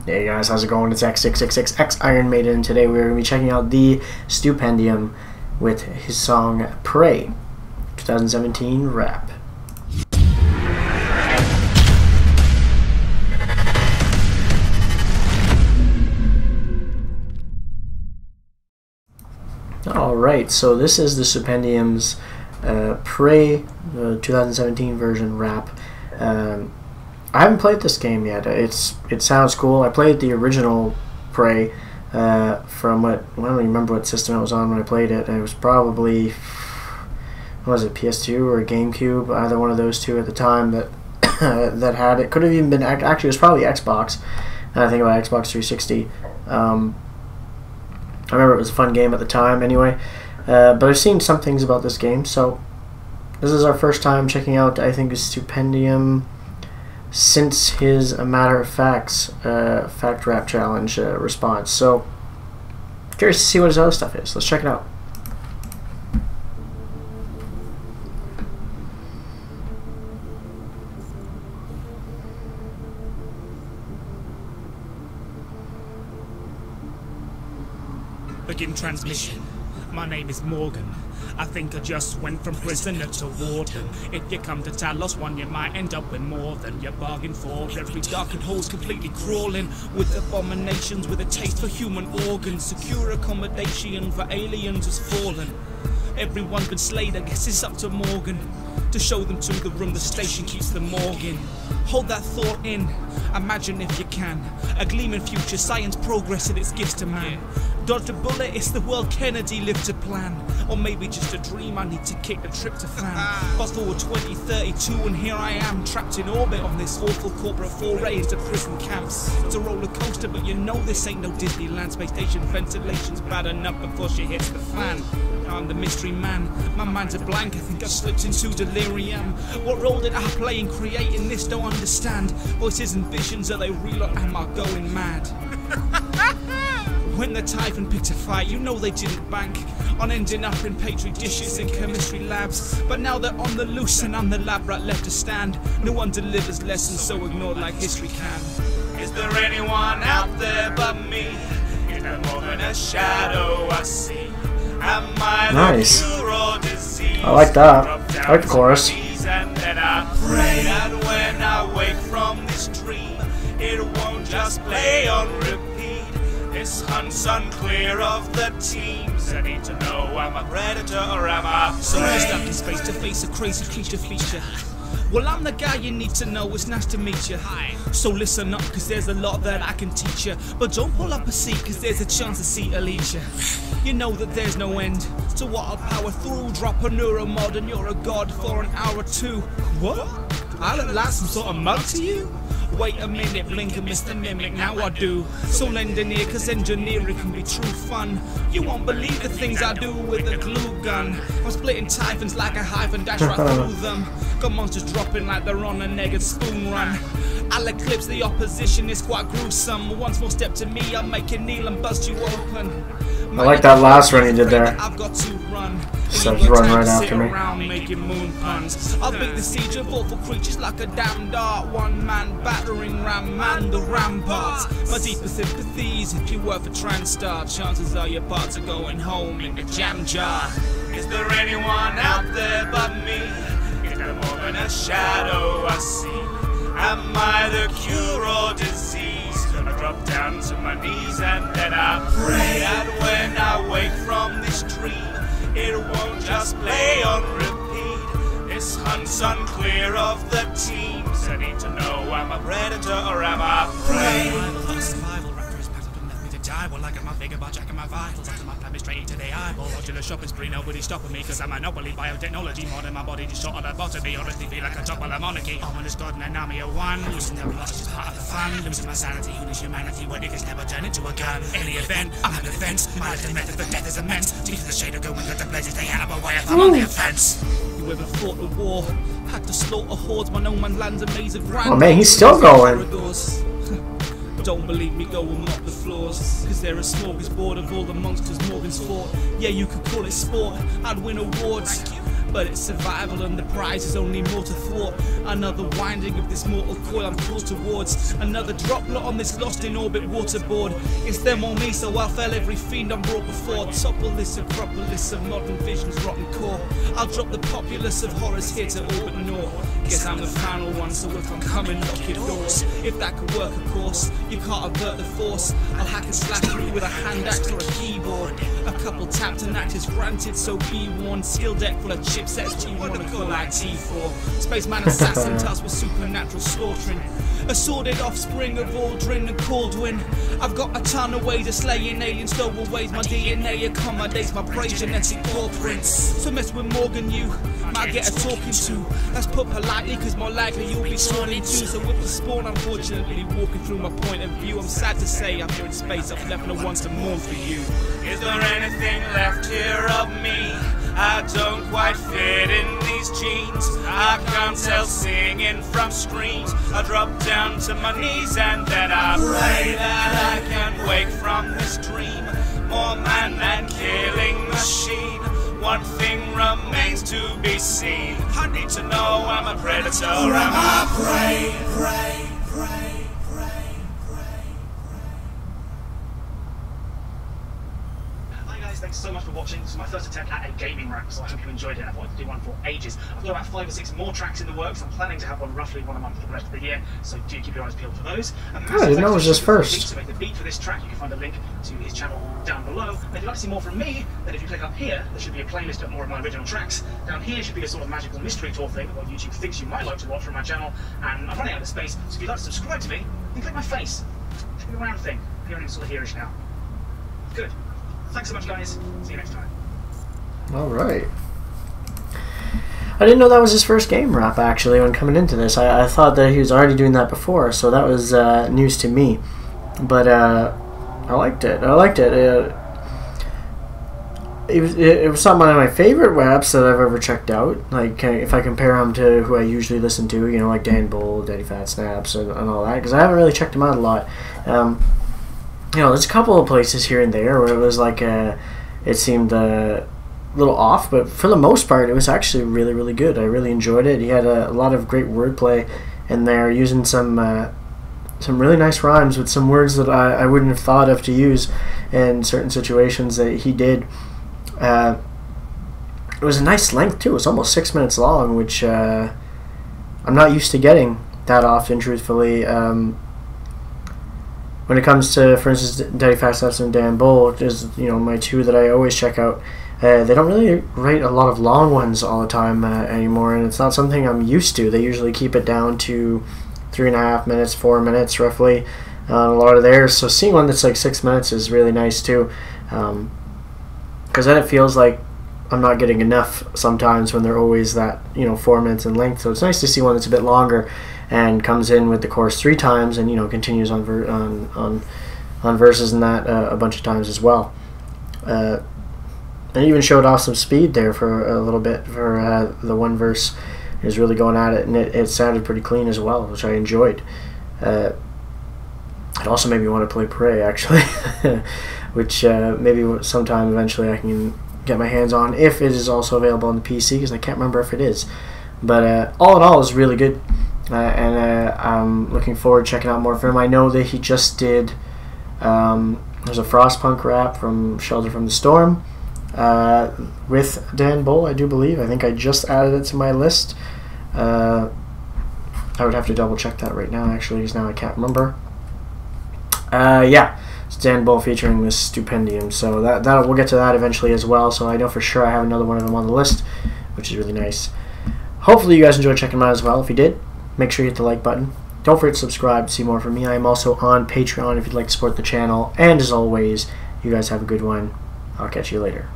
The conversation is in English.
Hey guys, how's it going? It's X666X Iron Maiden, and today we're going to be checking out the Stupendium with his song Pray, 2017 rap. Alright, so this is the Stupendium's Pray, 2017 version rap. I haven't played this game yet. It sounds cool. I played the original Prey from I don't remember what system it was on when I played it. It was probably, what was it, PS2 or GameCube, either one of those two at the time that that had it. Could have even been, actually it was probably Xbox. I think about Xbox 360. I remember it was a fun game at the time anyway. But I've seen some things about this game, so this is our first time checking out, I think, Stupendium since his A Matter of Facts Fact Rap Challenge response. So, curious to see what his other stuff is. Let's check it out. Begin transmission. My name is Morgan. I think I just went from prisoner to warden. If you come to Talos one, you might end up with more than you bargained for. Every darkened hole's completely crawling with abominations, with a taste for human organs. Secure accommodation for aliens has fallen. Everyone's been slayed, I guess it's up to Morgan to show them to the room the station keeps the morgue in. Hold that thought in, imagine if you can, a gleaming future, science progress and its gifts to man. Dodge a bullet, it's the world Kennedy lived to plan. Or maybe just a dream, I need to kick the tryptophan. Fast forward 2032 and here I am, trapped in orbit on this awful corporate foray into prison camps. It's a roller coaster, but you know this ain't no Disneyland. Space station ventilation's bad enough before she hits the fan. I'm the mystery man, my mind's a blank, I think I've slipped into delirium. What role did I play in creating this? Don't understand. Voices and visions, are they real or am I going mad? When the Typhon picked a fight, you know they didn't bank on ending up in petri dishes in chemistry labs. But now they're on the loose and I'm the lab rat left to stand. No one delivers lessons so ignored like history can. Is there anyone out there but me? Is there more than a shadow I see? Am I nice. The cure or disease? I like that. I like the chorus. And then I pray that when I wake from this dream, it won't just play on repeat. This hunt's unclear of the teams. I need to know, am I predator or am I prey? So stuck in space to face a crazy creature feature. Well, I'm the guy you need to know, it's nice to meet you. So listen up, cause there's a lot that I can teach you. But don't pull up a seat, cause there's a chance a seat will eat you. You know that there's no end to what I'll power through. Drop a neuromod and you're a god for an hour or two. What? I look like some sort of mug to you? Wait a minute, blink and miss the mimic, now I do. So lend an ear, cause engineering can be true fun. You won't believe the things I do with a glue gun. I'm splitting typhons like a hive and dash right through them. Got monsters dropping like they're on a naked spoon run. I'll eclipse the opposition, it's quite gruesome. One small step to me, I'll make you kneel and bust you open. I like that last run he did there. I've got to run. So he's running right after me. Making moon puns. I'll beat the siege of awful creatures like a damn dart. One man battering ram man the ramparts. My deepest sympathies if you were for Transtar. Chances are your parts are going home in the jam jar. Is there anyone out there but me? Is there more than a shadow I see? Am I the cure or disease? Gonna drop down to my knees and then I pray that when I wake from this dream, it won't just play on repeat. This hunt's unclear of the teams. I need to know, am I predator or am I prey? Survival rappers packed up and left me to die. Well, I got my figure by checking my vitals. After my plan straight to the eyeball. Watching the shopping spree, nobody's stopping me. Cause I'm monopoly biotechnology. More than my body just shot on a botany. Honestly feel like a top of the monarchy. Ominous god and an army of one. Losing their blood is just part of the fun. Losing my sanity, who needs humanity when niggas never turn into a gun. Any event, I'm an defense. My lifting method for death is immense. Teeth of the shade of going with the blazes. They had up away if I'm on the offense. You ever fought a war? Had to slaughter hordes. My no man lands a maze of grand. Oh man, he's still going. Don't believe me, go and mop the floors. Cause they're a smorgasbord of all the monsters Morgan's fought. Yeah, you could call it sport, I'd win awards. but it's survival and the prize is only more to thwart. Another winding of this mortal coil I'm pulled towards, another droplet on this lost in orbit waterboard. It's them or me, so I'll fell every fiend I'm brought before. Topple this acropolis of modern vision's rotten core. I'll drop the populace of horrors here to orbit north. Guess I'm the final one, so if I'm coming, knock your doors. If that could work, of course, you can't avert the force. I'll hack and slash through with a hand axe or a keyboard. A couple tapped and actors granted, so be warned. Skill deck full of chipsets you wanna call IT for. Spaceman assassin tasked with supernatural slaughtering. A sordid offspring of Aldrin and Caldwin. I've got a ton of ways of slaying aliens, stowaways. My DNA accommodates my prey genetic footprints. So mess with Morgan, you might get a talking to. That's put politely, cause more likely you'll be sworn into. So with the spawn, unfortunately, walking through my point of view, I'm sad to say I'm here in space, I've left no one to mourn for you. Is there anything left here of me? I don't quite fit in these jeans. I can't tell singing from screams. I drop down to my knees and then I pray that I can wake from this dream. More man than killing machine. One thing remains to be seen. I need to know I'm a predator or am I prey? Prey, prey, prey, prey, prey. Hi guys, thanks so much for watching. This is my first attempt at a gaming rap, so I hope you enjoyed it. I've wanted to do one for ages. I've got about 5 or 6 more tracks in the works. I'm planning to have one roughly one a month for the rest of the year, so do keep your eyes peeled for those. I didn't know it was just first. To make the beat for this track, you can find a link to his channel down below. And if you'd like to see more from me, then if you click up here, there should be a playlist of more of my original tracks. Down here should be a sort of magical mystery tour thing of what YouTube thinks you might like to watch from my channel. And I'm running out of space, so if you'd like to subscribe to me, then click my face. It should be a round thing. You're only sort of here-ish now. Good. Thanks so much, guys. See you next time. Alright. I didn't know that was his first game rap, actually, when coming into this. I thought that he was already doing that before, so that was news to me. But I liked it. I liked it. It was not one of my favorite raps that I've ever checked out. Like, if I compare him to who I usually listen to, you know, like Dan Bull, Daddy Fat Snaps, and all that, because I haven't really checked him out a lot. You know, there's a couple of places here and there where it was like, it seemed a little off, but for the most part, it was actually really, really good. I really enjoyed it. He had a lot of great wordplay in there, using some really nice rhymes with some words that I wouldn't have thought of to use in certain situations that he did. It was a nice length too. It was almost 6 minutes long, which I'm not used to getting that often, truthfully. When it comes to, for instance, Daddy Fat Snaps and Dan Bull, which is, you know, my two that I always check out, they don't really write a lot of long ones all the time anymore, and it's not something I'm used to. They usually keep it down to 3.5 minutes, 4 minutes roughly, a lot of theirs. So seeing one that's like 6 minutes is really nice too, because then it feels like I'm not getting enough sometimes when they're always that, you know, 4 minutes in length. So it's nice to see one that's a bit longer and comes in with the chorus 3 times and, you know, continues on verses and that a bunch of times as well. And even showed off some speed there for a little bit for the one verse. He was really going at it, and it sounded pretty clean as well, which I enjoyed. It also made me want to play Prey, actually, which maybe sometime eventually I can get my hands on, if it is also available on the PC, because I can't remember if it is. But all in all, it's really good, and I'm looking forward to checking out more from him. I know that he just did, there's a Frostpunk rap from Shelter from the Storm, with Dan Bull, I do believe. I think I just added it to my list. I would have to double check that right now, actually, because now I can't remember. Yeah, it's Dan Bull featuring this Stupendium, so that we'll get to that eventually as well. So I know for sure I have another one of them on the list, which is really nice. Hopefully you guys enjoyed checking them out as well. If you did, make sure you hit the like button. Don't forget to subscribe to see more from me. I am also on Patreon if you'd like to support the channel. And as always, you guys have a good one. I'll catch you later.